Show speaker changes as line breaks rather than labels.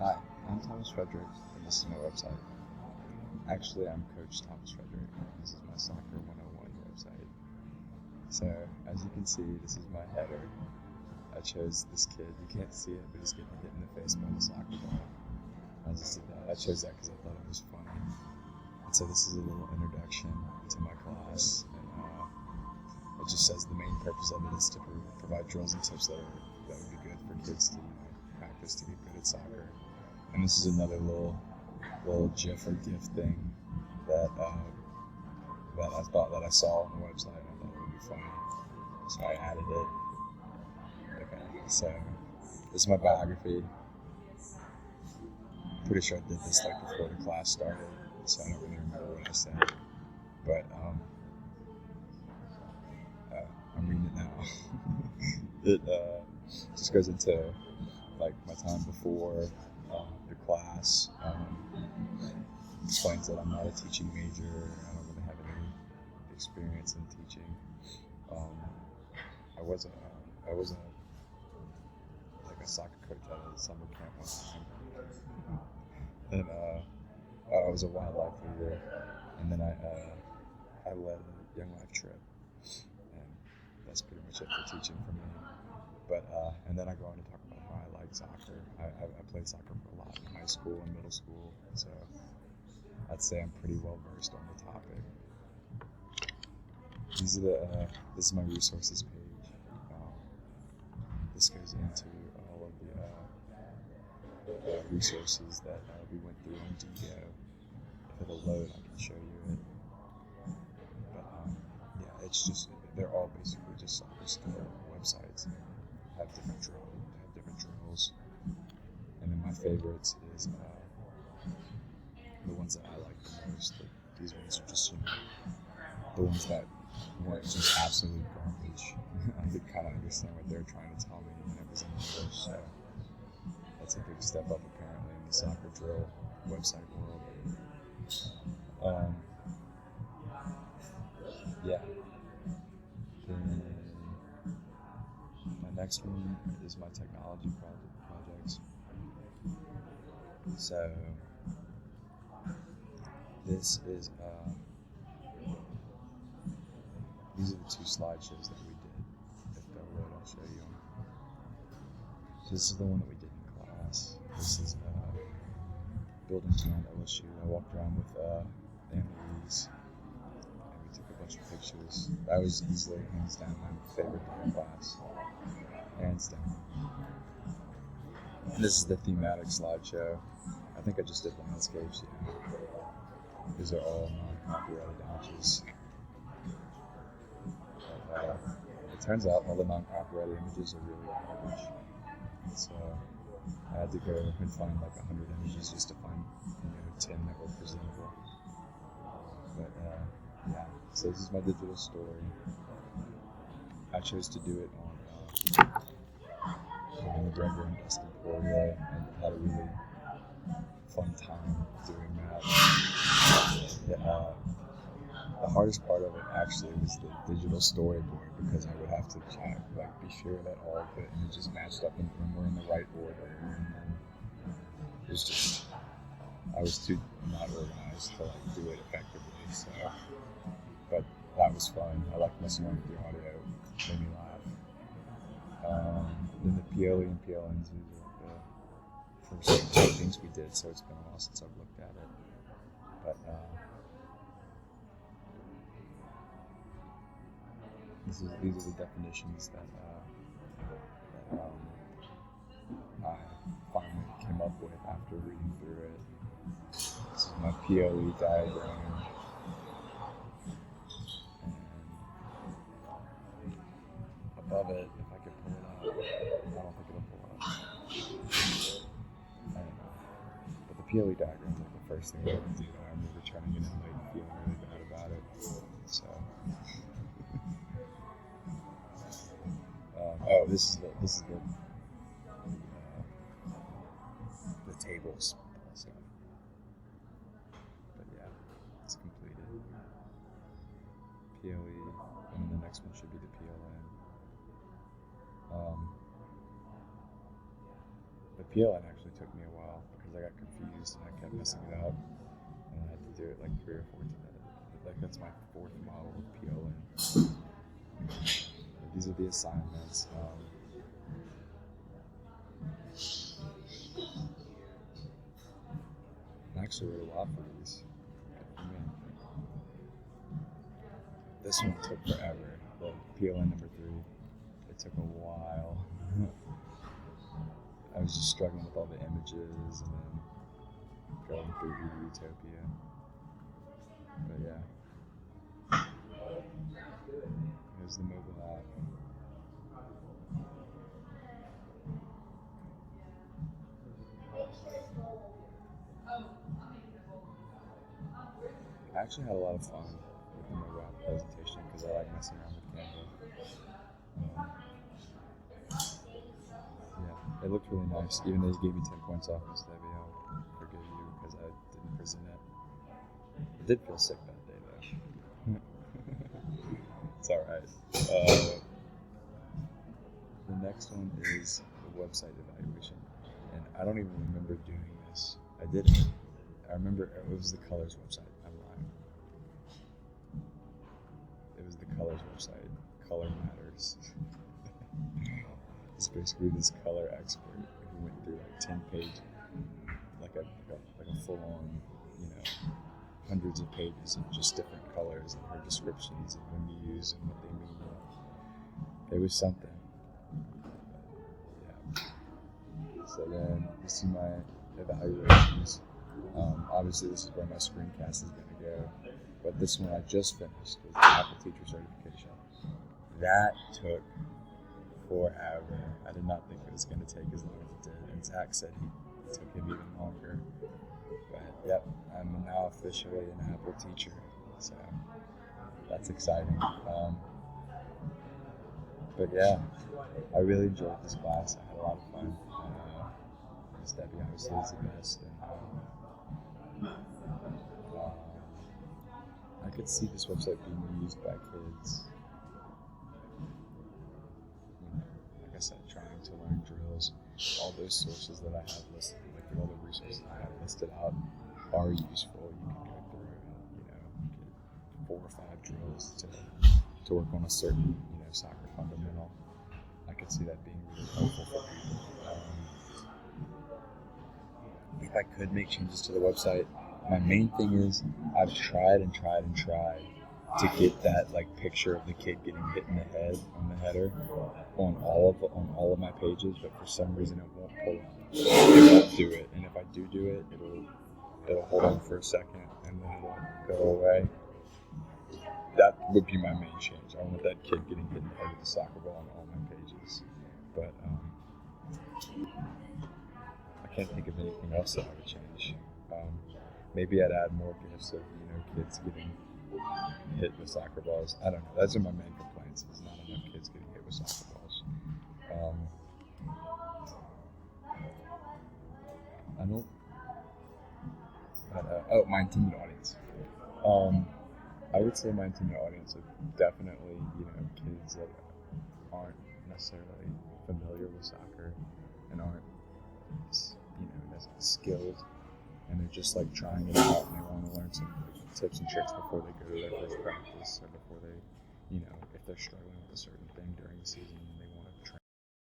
Hi, I'm Thomas Frederick, and this is my website. Actually, I'm Coach Thomas Frederick, and this is my Soccer 101 website. So, as you can see, this is my header. I chose this kid. You can't see it, but he's getting hit in the face by the soccer ball. I just did that. I chose that because I thought it was funny. And so this is a little introduction to my class, and it just says the main purpose of it is to provide drills and tips that would be good for kids to practice to get good at soccer. And this is another little GIF or GIF thing that I saw on the website, and I thought it would be funny, so I added it. Okay, so this is my biography. Pretty sure I did this like before the class started, so I don't really remember what I said. But I'm reading it now. It just goes into like my time before the class. Explains that I'm not a teaching major. I don't really have any experience in teaching. I was a soccer coach at a summer camp one time, and I was a wildlife leader, and then I led a young life trip, and that's pretty much it for teaching for me. But and then I go on to talk about how I like soccer. I played soccer for a lot in high school and middle school, so I'd say I'm pretty well versed on the topic. This is my resources page. This goes into all of the resources that we went through on DGO. If it'll load, I can show you it. But yeah, it's just they're all basically just soccer skill websites. Have different drills, and then my favorites is the ones that I like the most. These ones are just the ones that weren't just absolute garbage. I could kind of understand what they're trying to tell me when it was in English, so that's a big step up apparently in the soccer drill website world. Yeah. Then my next one is my technology projects. So this is these are the two slideshows that we did. If they'll load, I'll show you them. So this is the one that we did in class. This is buildings around LSU. I walked around with Annalise, and we took a bunch of pictures. That was easily, hands down, my favorite part of class. Hands down. And this is the thematic slideshow. I think I just did landscapes. Yeah. These are all non-copyrighted images. It turns out all the non-copyrighted images are really garbage. So I had to go and find like 100 images just to find 10 that were presentable. But yeah, so this is my digital story. I chose to do it on McGregor and Dustin Poirier, and had a really fun time doing that. The hardest part of it actually was the digital storyboard, because I would have to be sure that all of the images matched up and were in the right order, and then it was just I was too not organized to do it effectively. So, but that was fun. I liked messing around with the audio, made me laugh. Then the Pioli and PLNs were the first two things we did, so it's been a while since I've looked at it. But these are the definitions that I finally came up with after reading through it. This is my POE diagram. And above it, if I could pull it up, I don't think it'll pull up. I don't know. But the POE diagram is like the first thing I ever do. I remember turning it in late and feeling really bad about it. So. This is the tables. So, but yeah, it's completed. PLE, and the next one should be the PLN. The PLN actually took me a while like that's my fourth model of PLN. These are the assignments. I actually wrote a lot for these. This one took forever. The PLN number 3, it took a while. I was just struggling with all the images and then going through Utopia. But yeah. Here's the mobile app. I actually had a lot of fun with the mobile app presentation because I like messing around with Canva. Yeah, it looked really nice. Even though you gave me 10 points off this day, I'll forgive you because I didn't present it. I did feel sick that day though. It's alright. The next one is the website evaluation. And I don't even remember doing this. I did it. I remember it was the Colors website. I'm lying. It was the Colors website. Color Matters. It's basically this color expert who went through like 10-page, like a full-on, hundreds of pages of just different colors and her descriptions and when you use and what they mean. It was something. Yeah. So then this is my evaluations. Obviously this is where my screencast is going to go. But this one I just finished was the Apple Teacher Certification. That took forever. I did not think it was going to take as long as it did. And Zach said it took him even longer. But yep, I'm now officially an Apple teacher. So that's exciting. But yeah, I really enjoyed this class. I had a lot of fun. Miss Debbie obviously is the best. And I could see this website being used by kids. Like I said, trying to learn drills. All those sources that I have listed, like all the resources I have listed out, are useful. You can go through and get 4 or 5 drills to work on a certain soccer fundamental. I could see that being really helpful for people. If I could make changes to the website, my main thing is I've tried to get that picture of the kid getting hit in the head on the header on all of my pages, but for some reason it won't pull up. It won't do it, and if I do it, it'll hold on for a second and then it'll go away. That would be my main change. I want that kid getting hit in the head with the soccer ball on all my pages, but I can't think of anything else that I would change. Maybe I'd add more gifs of kids getting hit with soccer balls. I don't know. Those are my main complaints. There's not enough kids getting hit with soccer balls. My intended audience. I would say my intended audience are definitely kids that aren't necessarily familiar with soccer and aren't as skilled, and they're just trying it out and they want to learn some tips and tricks before they go to their first practice or before they if they're struggling with a certain thing during the season and